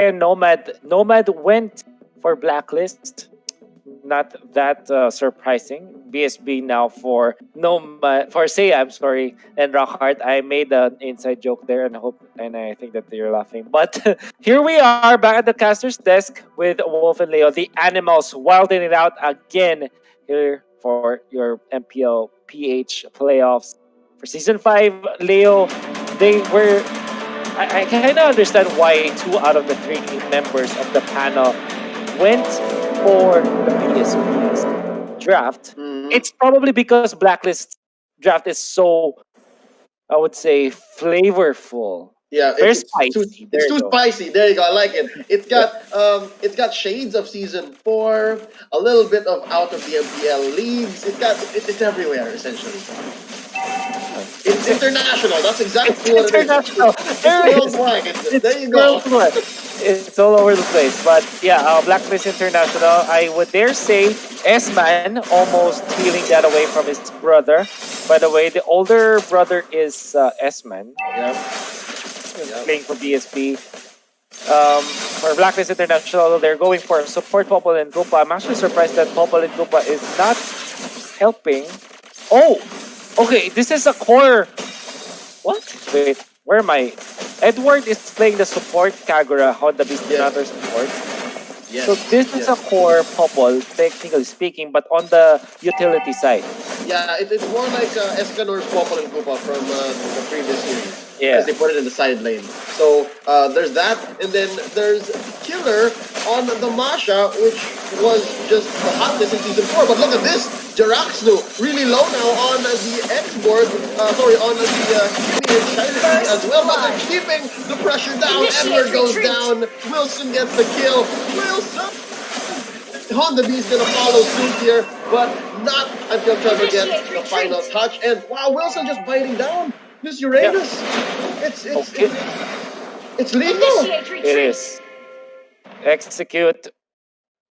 Nomad. Nomad went for Blacklist. Not that surprising. BSB now for Nomad for Say I'm sorry and Rockhart. I made an inside joke there and I think that you're laughing. But here we are back at the caster's desk with Wolf and Leo, the animals wilding it out again here for your MPL PH playoffs for season 5. Leo, they were I kind of understand why 2 out of the 3 members of the panel went for the PSP's draft. Mhm. It's probably because Blacklist draft is so, I would say, flavorful. Yeah, Very too spicy. There it's you too go. spicy. There you go. I like it. Yep. It's got shades of season 4, a little bit of out of the MPL leagues. It's everywhere essentially. It's international. That's It's exactly what it is. international. It's There it is. worldwide. It's There you go. worldwide. It's all over the place. But yeah, Blacklist International, I would dare say S-Man almost stealing that away from his brother. By the way, the older brother is S-Man, Yeah. Yeah. playing for BSP. For Blacklist International, they're going for support Popol and Gupa. I'm actually surprised that Popol and Gupa is not helping. Oh, okay. This is a core. What? Wait, where am I? Edward is playing the support Kagura, how the Beast Yes. another support. Yes. So this is a Yes. core Popol, technically speaking, but on the utility side. Yeah, it's more like Escanor's Popol and Koopa from the previous series. Yeah. As they put it in the side lane. So there's that, and then there's Killer on the Masha, which was just the hotness in season 4. But look at this, Jiraxnu really low now on the X board. On the Kimi and Shiny as well. But they're keeping the pressure down. Initiate Edward goes retreat. down. Wilson gets the kill. Wilson. Honda B is going to follow suit here, but not until Trevor gets Initiate the final retreat. touch. And wow, Wilson just biting down this Uranus. Okay. It's lethal. Initiate retreat. It is. Execute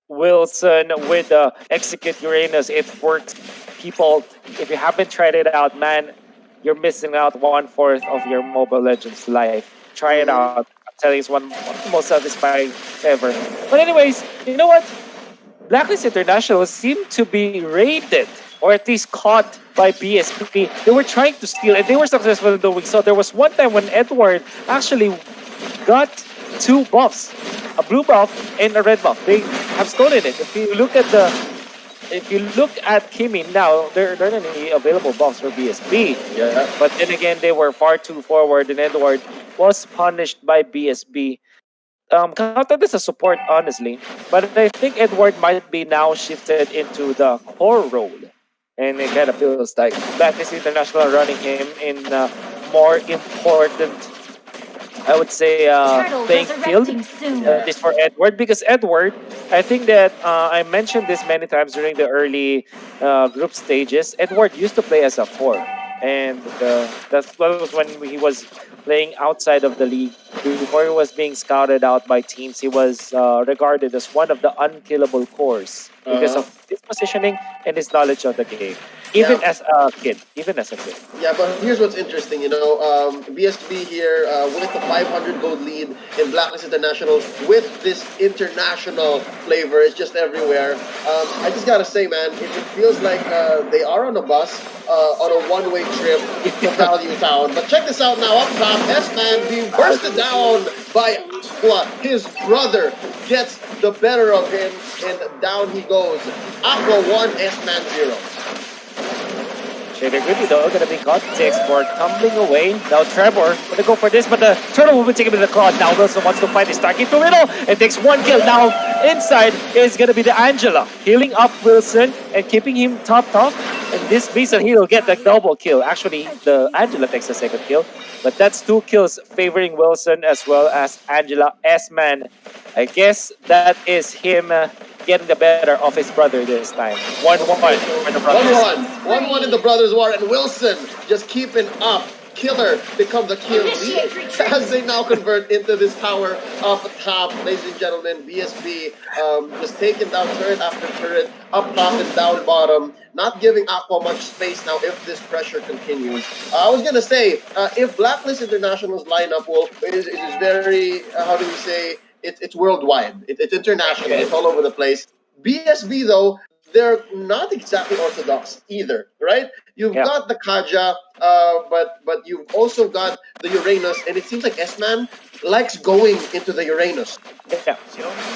Wilson with the execute Uranus. It works. People, if you haven't tried it out, man, you're missing out 1/4 of your Mobile Legends life. Try it out. I'm telling you, it's one of the most satisfying ever. But anyways, you know what? Blacklist International seemed to be raided or at least caught by BSP. They were trying to steal and they were successful in doing so. There was one time when Edward actually got 2 buffs, a blue buff and a red buff. They have stolen it. If you look at Kimi now, there aren't any available buffs for BSP. Yeah. But then again, they were far too forward, and Edward was punished by BSB. Counted as a support, honestly. But I think Edward might be now shifted into the core role. And it kind of feels like Blacklist International running him in more important, I would say, Turtle playing field. resurrecting soon. This for Edward. Because Edward, I think that I mentioned this many times during the early group stages. Edward used to play as a core. And that was when he was playing outside of the league. Before he was being scouted out by teams, he was regarded as one of the unkillable cores because of his positioning and his knowledge of the game. Even Yeah. as a kid. Even as a kid. Yeah, but here's what's interesting, BSB here with the 500 gold lead in Blacklist International with this international flavor. It's just everywhere. I just gotta say, man, it feels like they are on a bus on a one-way trip to Value Town. But check this out now, up top, S-Man being bursted down by Aqua. His brother gets the better of him, and down he goes. Aqua 1, S-Man 0. Shader Goody though gonna be caught. T-Export tumbling away. Now Trevor gonna go for this, but the turtle will be taken to the claw. Now Wilson wants to fight his target too little and takes 1 kill. Now inside is gonna be the Angela. Healing up Wilson and keeping him top. And this means that he'll get the double kill. Actually, the Angela takes the 2nd kill. But that's 2 kills favoring Wilson as well as Angela. S-Man, I guess that is him getting the better of his brother this time. 1-1 for the brothers. 1-1. 1-1 in the Brothers War, and Wilson just keeping up. Killer becomes a kill Initiate lead retreat. as they now convert into this tower up top. Ladies and gentlemen, BSB just taking down turret after turret, up top and down bottom, not giving Aqua much space now if this pressure continues. I was going to say, if Blacklist International's lineup is very, how do we say, it's worldwide. It's international. Yeah, It's all over the place. BSB though, they're not exactly orthodox either, right? You've yeah, got the Kaja, but you've also got the Uranus, and it seems like S-Man likes going into the Uranus. yeah,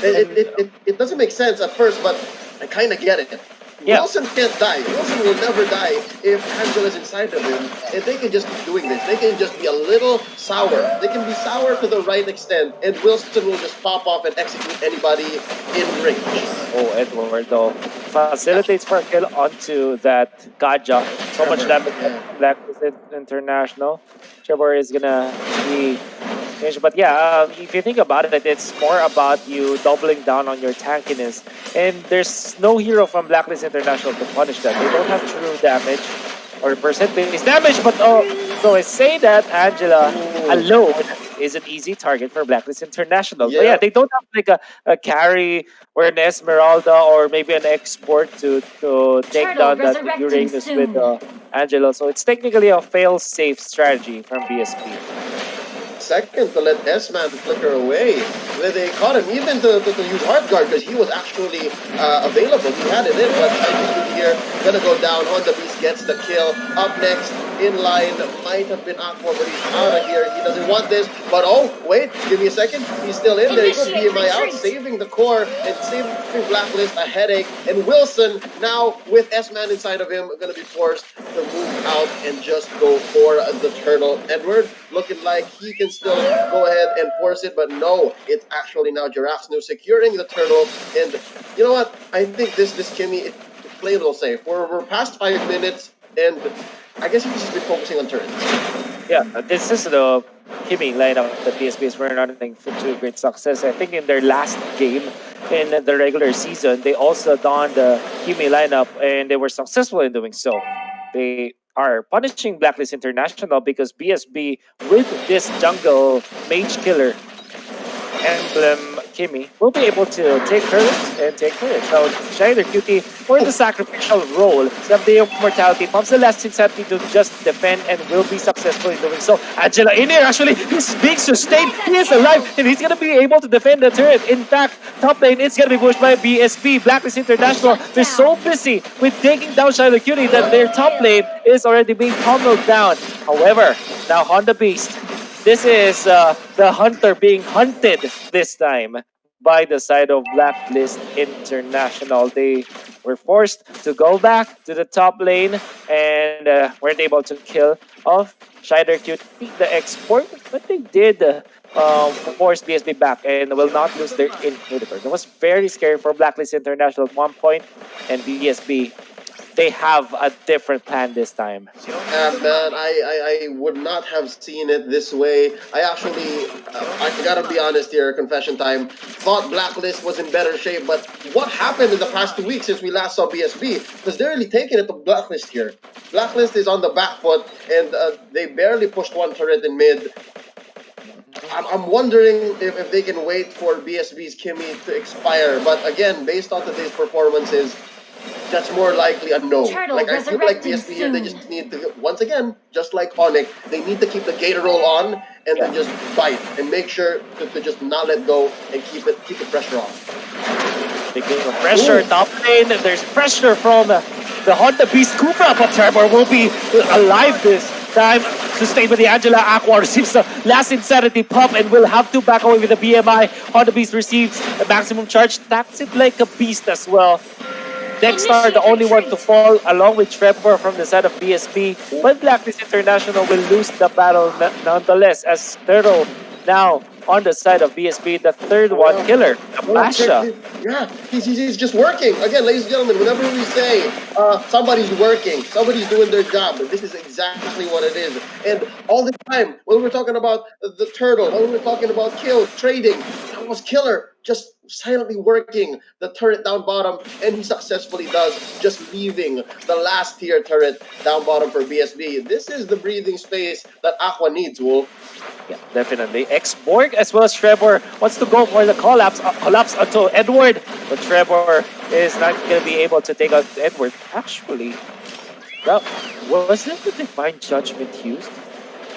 It, and it, it, it doesn't make sense at first, but I kind of get it. yeah, Wilson can't die. Wilson will never die if Angela's inside of him, and they can just keep doing this. They can just be a little sour. They can be sour to the right extent, and Wilson will just pop off and execute anybody in range. oh, Eduardo Yeah, facilitates for a kill onto that Kaja. So much Trevor. damage Yeah. on Blacklist International. Trevor is gonna be finished. But yeah, if you think about it, it's more about you doubling down on your tankiness. And there's no hero from Blacklist International to punish that. They don't have true damage or percent-based damage. But so I say that Angela Ooh. alone is an easy target for Blacklist International. But yeah, Yeah. they don't have like a carry or an Esmeralda or maybe an export to take Turtle down that resurrecting Uranus with soon. Angela. So it's technically a fail-safe strategy from BSP. Second to let S-Man flicker away. They caught him even to use Heart Guard because he was actually available. He had it in, but Shiny here gonna go down. Honda Beast gets the kill. Up next in line might have been Aqua, but he's out of here. He doesn't want this, but oh, wait, give me a second. He's still in. There you go. Initiate BMI out, retreat. saving the core and saving Blacklist a headache. And Wilson, now with S-Man inside of him, gonna be forced to move out and just go for the turtle. Edward looking like he can still go ahead and force it, but no, it's actually now Giraffe's new securing the turtle. And you know what? I think this Kimmy, it played a little safe. We're past 5 minutes, and I guess he's just been focusing on turrets. Yeah, this is the Kimi lineup that PSP is running to great success. I think in their last game in the regular season, they also donned the Kimi lineup and they were successful in doing so. They are punishing Blacklist International because BSB with this jungle mage killer emblem Kimmy will be able to take turrets and take turrets. So Shiner Cutie for the sacrificial role. Someday of mortality pumps the last insanity to just defend and will be successful in doing so. Angela in here actually he's being sustained. He is alive and he's gonna be able to defend the turret. In fact, top lane it's gonna be pushed by BSP. Blacklist International. They're so busy with taking down Shiner Cutie that their top lane is already being pummeled down. However, now Honda Beast. This is the hunter being hunted this time by the side of Blacklist International. They were forced to go back to the top lane and weren't able to kill off Shider Cutie, the export, but they did force BSB back and will not lose their inhibitor. That was very scary for Blacklist International at one point, and BSB they have a different plan this time. Man, I would not have seen it this way. I actually, I gotta be honest here, confession time. Thought Blacklist was in better shape, but what happened in the past 2 weeks since we last saw BSB? Because they're really taking it to Blacklist here. Blacklist is on the back foot, and they barely pushed one turret in mid. I'm wondering if they can wait for BSB's Kimmy to expire, but again, based on today's performances, that's more likely a no. Turtle Like I feel like resurrecting BSB here, they soon. just need to once again, just like Onyx, they need to keep the gator roll on and Yeah. then just fight and make sure to just not let go and keep the pressure on. Big deal of pressure, Ooh. top lane. There's pressure from the Honda Beast Kufra, but Trevor will be alive this time. Sustained by the Angela Aqua receives the last insanity pump and will have to back away with the BMI. Honda Beast receives the maximum charge. Taps it like a beast as well. Dexstar, the Initiate only one to retreat. fall, along with Trevor from the side of BSP. But Blacklist International will lose the battle nonetheless, as Turtle now on the side of BSP, the third one Yeah. killer, Well, Amasha. yeah, he's just working. Again, ladies and gentlemen, whenever we say somebody's working, somebody's doing their job, this is exactly what it is. And all the time, when we're talking about the turtle, when we're talking about kill, trading, that was killer. Just silently working the turret down bottom, and he successfully does, just leaving the last tier turret down bottom for BSB. This is the breathing space that Aqua needs, Wolf. Yeah, definitely. X-Borg as well as Trevor wants to go for the collapse onto Edward, but Trevor is not going to be able to take out Edward. Actually, that, was that the Divine Judgment used?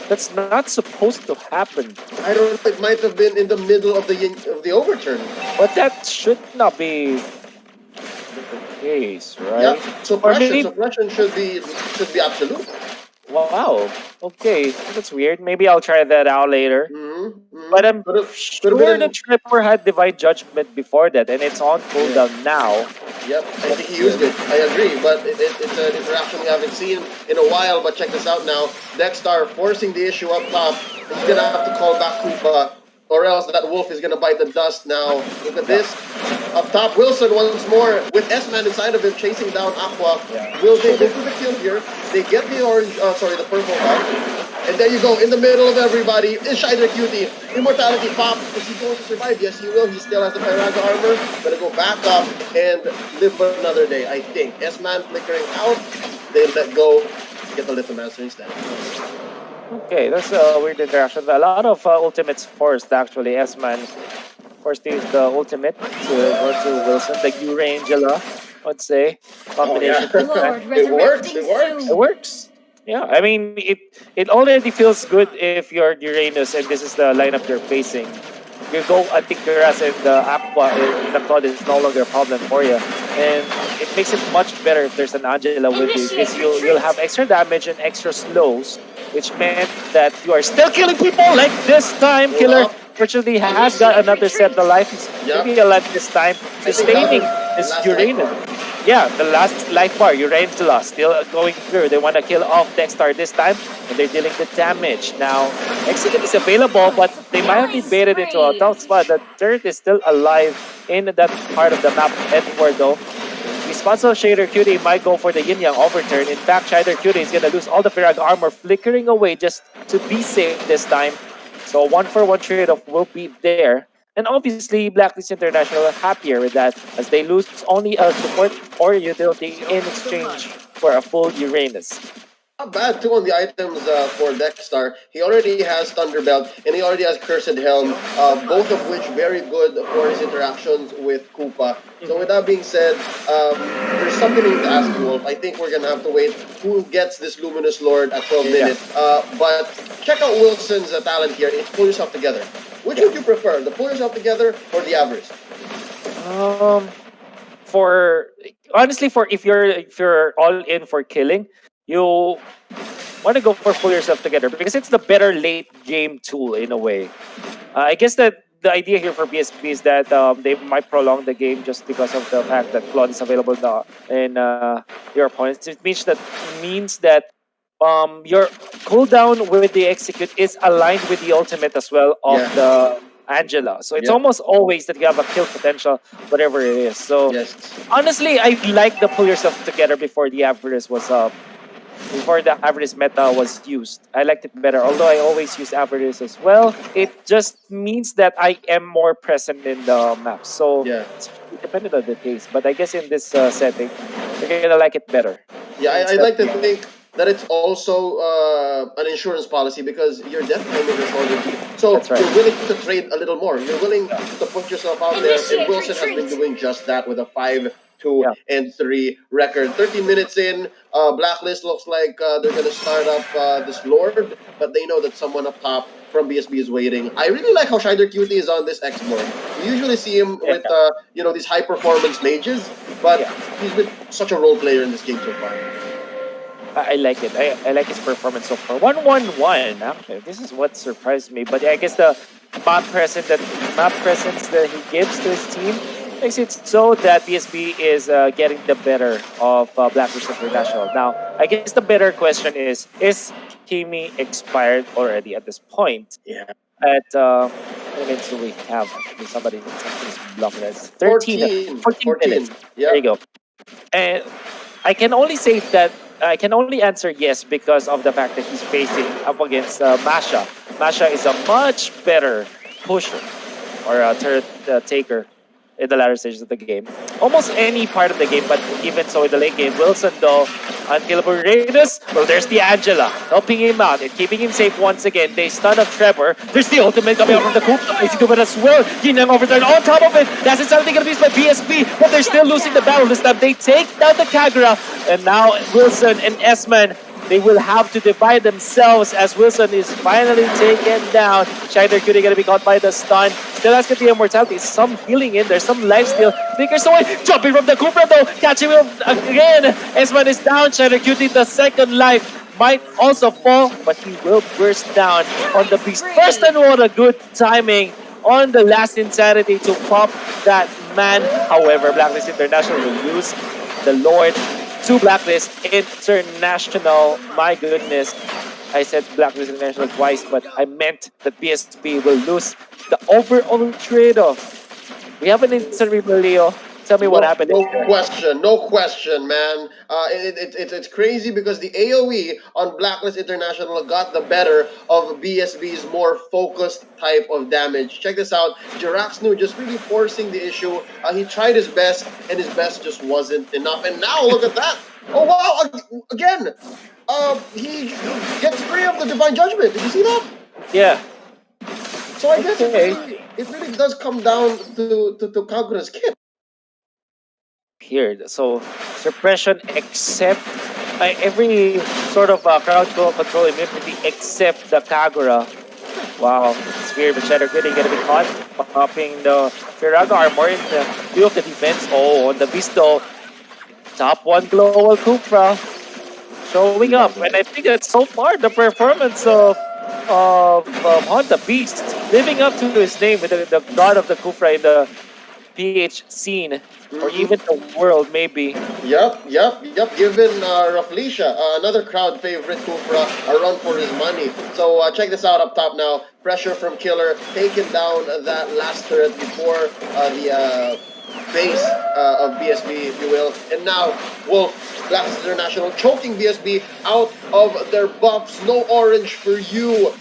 That's not supposed to happen. I don't know. It might have been in the middle of the overturn. But that should not be the case, Yeah, right? Or suppression. maybe, Suppression should be absolute. wow, okay, that's weird. Maybe I'll try that out later. But I'm Could have been sure the in. Tripper had Divine Judgment before that, and it's on Yeah. cooldown now. Yep, I think That's he used weird. it. I agree, but it's an interaction we haven't seen in a while. But check this out now. Dexter forcing the issue up top. He's gonna have to call back Koopa, or else that wolf is gonna bite the dust now. Look at Yeah, this. Up top, Wilson once more with S-Man inside of him chasing down Aqua. yeah. Will they Should go have. for the kill here? They get the orange, sorry, the purple buff. And there you go, in the middle of everybody, is Shider Cutie. Immortality pop. Is he going to survive? Yes, he will. He still has the Pyraga armor. Gonna go back up and live for another day, I think. S-Man flickering out. They let go. Get the Lithomancer instead. Okay, that's a weird interaction. A lot of ultimates forced actually. S-Man forced to use the ultimate to go to Wilson, the Urangela, I'd say, Oh, yeah. combination. Lord, It works. resurrecting It works. It soon. works. Yeah, I mean it already feels good if you're Uranus and this is the lineup you're facing. You go Anticuras and the Aqua in the Cloud is no longer a problem for you. And it makes it much better if there's an Angela with you because Initiate you'll retreat. have extra damage and extra slows, which meant that you are still killing people like this time. Hold Killer up. fortunately has got Initiate another set retreat. of life. He's Yep. maybe alive this time, I think that sustaining was the this last life Uranus. bar. Yeah, the last life bar, Urangela, still going through. They want to kill off Dexter this time, and they're dealing the damage. Now, Execute is available, but they might have been Killing baited into a spree. tough spot. The turret is still alive in that part of the map. Edward, though, responsible Shader Cutie might go for the Yin Yang overturn. In fact, Shader Cutie is going to lose all the Firag armor, flickering away just to be safe this time. So, one for one trade off will be there. And obviously, Blacklist International are happier with that as they lose only a support or utility in exchange for a full Uranus. Not bad too on the items for Dexter. He already has Thunderbelt and he already has Cursed Helm, both of which very good for his interactions with Koopa. So with that being said, there's something we need to ask Wolf. I think we're gonna have to wait who gets this Luminous Lord at 12 Yeah. minutes. But check out Wilson's talent here. It's pull yourself together. Which would you prefer, the pull yourself together or the avarice? Um, for honestly, for if you're all in for killing, you want to go for pull yourself together because it's the better late game tool in a way. I guess that the idea here for BSB is that they might prolong the game just because of the fact that Claude is available in your opponents. It means that your cooldown with the execute is aligned with the ultimate as well of Yeah. the Angela. So it's Yep. almost always that you have a kill potential, whatever it is. So Yes. honestly, I like the pull yourself together before the average was before the average meta was used. I liked it better. Although I always use average as well, it just means that I am more present in the map. So Yeah. it's dependent on the case. But I guess in this setting, you're gonna like it better. Yeah, I'd Instead like to of think that it's also an insurance policy because your death payment is ordered. So That's right. you're willing to trade a little more. You're willing to put yourself out there. And Initiate Wilson has been retreat. doing just that with a 5-2 Yeah. and 3 record. 30 minutes in, Blacklist looks like they're going to start up this Lord, but they know that someone up top from BSB is waiting. I really like how Shider Cutie is on this X board. We usually see him with these high performance mages, but Yeah. he's been such a role player in this game so far. I like it. I like his performance so far. 1-1-1. Actually, this is what surprised me. But I guess the map presence that he gives to his team makes it so that BSB is getting the better of Blacklist International. Now, I guess the better question is Kimi expired already at this point? Yeah. At how many minutes do we have? Somebody's blocking us. 13, 14 minutes. Yeah. There you go. And I can only say that I can only answer yes because of the fact that he's facing up against Masha. Masha is a much better pusher or a turret taker in the latter stages of the game. Almost any part of the game, but even so in the late game, Wilson though, unkillable Raiders, well there's the Angela helping him out and keeping him safe once again. They stun up Trevor. There's the ultimate coming out from the Coop. Easy to win as well. Yin Yang overturn on top of it. That's something gonna be used by BSB, but they're still losing the battle this time. They take down the Kagura, and now Wilson and S-Man They will have to divide themselves as Wilson is finally taken down. Shider Cutie gonna be caught by the stun. Still has got the immortality. Some healing in there, some life steal. Flickers away. Jumping from the Cooper though. Catching him again. Esman is down. Shider Cutie, the second life, might also fall, but he will burst down on the beast. First and what a good timing on the last insanity to pop that man. However, Blacklist International will lose the Lord to Blacklist International. My goodness. I said Blacklist International twice, but I meant that BSB will lose the overall trade-off. We have an instant replay, Leo. Tell me what No, happened no there. question, no question, man. It's crazy because the AOE on Blacklist International got the better of BSB's more focused type of damage. Check this out. Jiraxnu just really forcing the issue. He tried his best, and his best just wasn't enough. And now look at that. Oh wow! Again, he gets free of the Divine Judgment. Did you see that? Yeah. So I guess Okay. it really does come down to Kagura's kit. Here. So suppression except every sort of crowd control immunity except the Kagura. Wow, it's weird, but Shadow Gritty gonna be caught popping the Firaga armor in the view of the defense. Oh, on the Visto, top one global Kupra showing up, and I think that so far the performance of Honda Beast living up to his name with the god of the Kupra in the PH scene, or even the world, maybe. Yep. Given Raflisha, another crowd favorite, Kufra, a run for his money. So check this out up top now. Pressure from Killer, taking down that last turret before the base of BSB, if you will. And now Wolf, Blacklist International, choking BSB out of their buffs. No orange for you.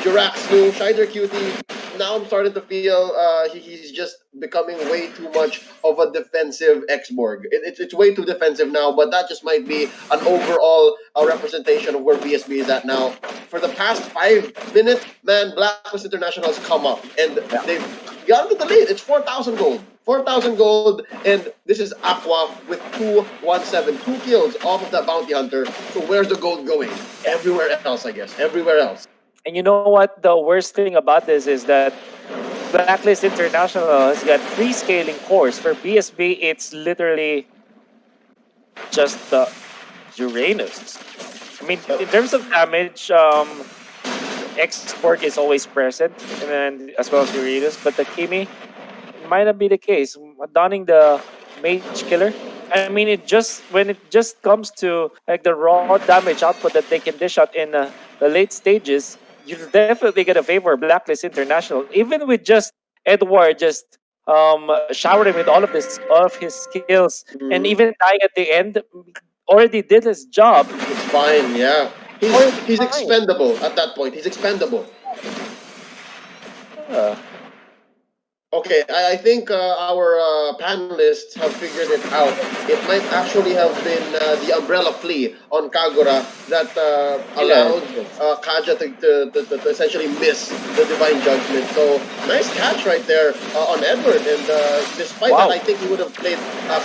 Jiraxnu, Shider Cutie. Now I'm starting to feel he's just becoming way too much of a defensive X-Borg. It's way too defensive now, but that just might be an overall representation of where BSB is at now. For the past 5 minutes, man, Blacklist International has come up, and they've gotten to the lead. It's 4,000 gold. 4,000 gold, and this is Aqua with 217. 2 kills off of that bounty hunter. So where's the gold going? Everywhere else, I guess. Everywhere else. And you know what? The worst thing about this is that Blacklist International has got 3 scaling cores. For BSB, it's literally just the Uranus. I mean, in terms of damage, X-Borg is always present, and then as well as Uranus, but the Kimi might not be the case. Donning the Mage Killer, I mean, it just when it just comes to like the raw damage output that they can dish out in the late stages, you're definitely gonna favor Blacklist International, even with just Edward just showering with all of his skills, and even dying at the end already did his job. It's fine, yeah. He's Fine. expendable at that point. He's expendable. Uh, Okay, I think our panelists have figured it out. It might actually have been the umbrella flea on Kagura that allowed Kaja to essentially miss the Divine Judgment. So, nice catch right there on Edward. And despite that, I think he would have played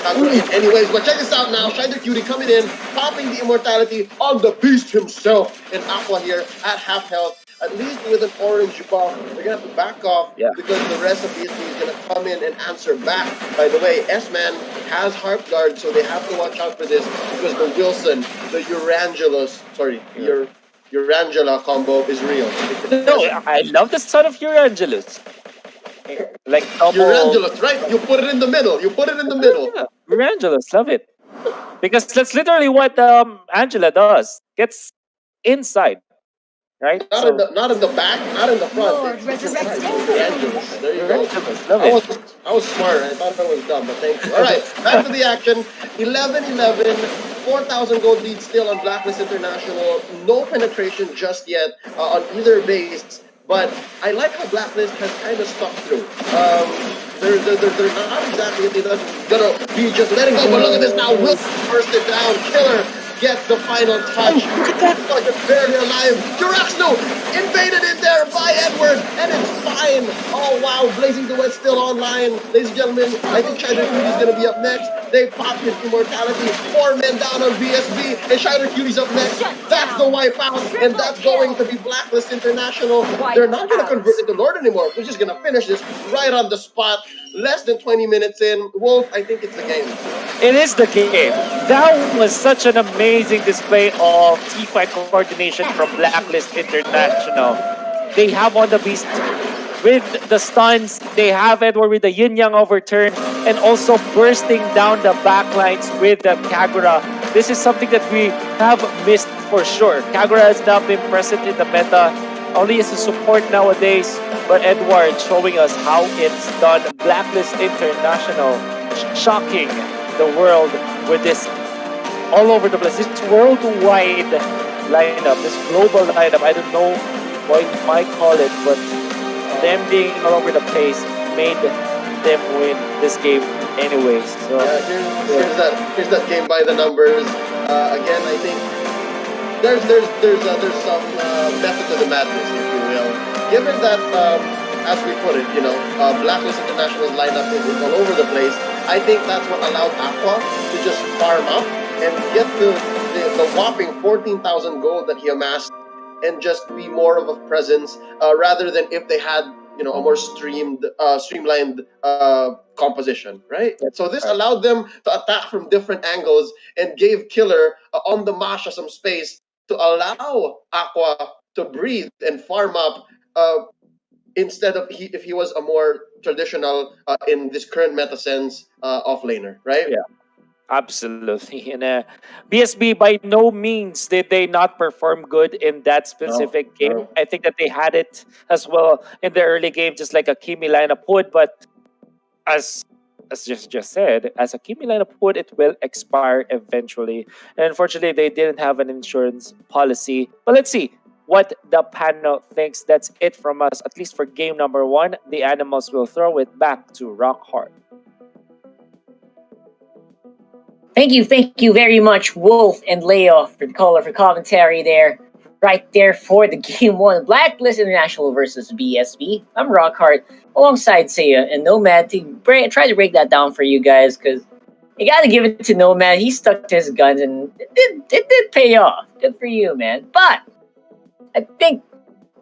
Kagura in anyways. But check this out now. Shider Cutie coming in, popping the immortality on the beast himself. And Aqua here at half health. At least with an orange buff, they're going to have to back off because the rest of BSB is going to come in and answer back. By the way, S-Man has Harp Guard, so they have to watch out for this because the Wilson, the Urangela combo is real. No, I love the son of Urangelus. Like double... Urangelus, right? You put it in the middle. Yeah, Urangelus, love it. Because that's literally what Angela does. Gets inside. Right? Not in the back, not in the front. Lord, resurrect Urangelus. There you go. Love I was smart. I thought that was dumb, but thank you. All right, back to the action. 11-11, 4,000 gold lead still on Blacklist International. No penetration just yet on either base. But I like how Blacklist has kind of stuck through. They're not exactly, they're not gonna be just letting go. But look at this now. Will burst it down. Killer get the final touch. Oh, just barely alive. Juraxno invaded in there by Edward, and it's fine. Oh wow, Blazing the Wet still online. Ladies and gentlemen, I think Shider Cutie is gonna be up next. They popped his immortality. 4 men down on BSB, and Shider Cutie's up next. That's the wipeout, and that's going to be Blacklist International. They're not gonna convert into Lord anymore. They're just gonna finish this right on the spot. Less than 20 minutes in. Wolf, I think it's the game. It is the game. That was such an amazing display of teamfight coordination from Blacklist International. They have on the beast with the stuns. They have Edward with the yin yang overturn and also bursting down the backlines with the Kagura. This is something that we have missed for sure. Kagura has now been present in the meta only as a support nowadays, but Edward showing us how it's done. Blacklist International shocking the world with this all over the place, this worldwide lineup, this global lineup. I don't know what you might call it, but them being all over the place made them win this game anyways. So here's that game by the numbers. Again, I think there's some method to the madness, if you will. Given that, as we put it, Blacklist International's lineup is all over the place. I think that's what allowed Aqua to just farm up and get the whopping 14,000 gold that he amassed, and just be more of a presence rather than if they had a more streamlined composition, right? So this allowed them to attack from different angles and gave Killer on the Masha some space to allow Aqua to breathe and farm up instead of if he was a more traditional in this current meta sense offlaner, right? yeah, absolutely. And BSB by no means did they not perform good in that specific game. No. I think that they had it as well in the early game, just like a Kimi lineup would. But as just said, as a Kimi lineup would, it will expire eventually. And unfortunately, they didn't have an insurance policy. But let's see what the panel thinks. That's it from us, at least for game number 1. The Animals will throw it back to Rock Hard. Thank you very much, Wolf and Leo, for the caller for commentary there. Right there for the game 1, Blacklist International versus BSB. I'm Rockhart, alongside Seiya and Nomad to try to break that down for you guys, because you gotta give it to Nomad. He stuck to his guns and it did pay off. Good for you, man. But I think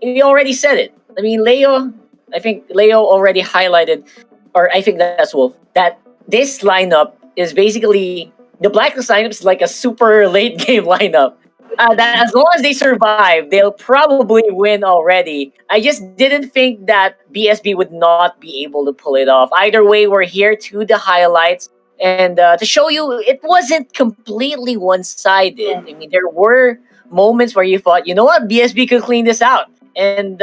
you already said it. I mean, I think Leo already highlighted, or I think that's Wolf, that this lineup is basically, the Blacklist lineup is like a super late game lineup. That as long as they survive, they'll probably win already. I just didn't think that BSB would not be able to pull it off. Either way, we're here to the highlights and to show you it wasn't completely one-sided. I mean, there were moments where you thought, you know what, BSB could clean this out. And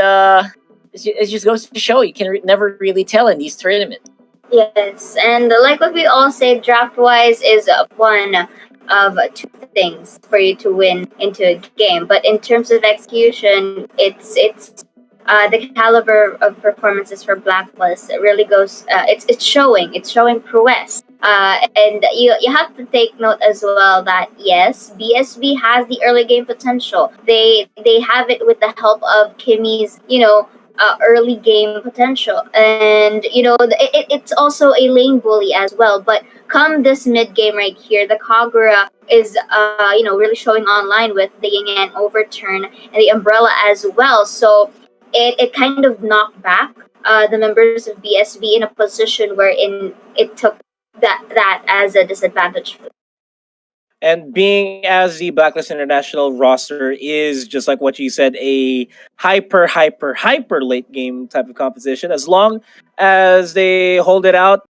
it just goes to show you can never really tell in these tournaments. Yes, and like what we all say, draft-wise is one of two things for you to win into a game. But in terms of execution, it's the caliber of performances for Blacklist. It really goes. It's showing prowess. And you have to take note as well that yes, BSB has the early game potential. They have it with the help of Kimmy's early game potential, and it's also a lane bully as well. But come this mid game right here, the Kagura is really showing online with the yin yang overturn and the umbrella as well. So it kind of knocked back the members of BSB in a position wherein it took that as a disadvantage. And being as the Blacklist International roster is, just like what you said, a hyper late game type of composition, as long as they hold it out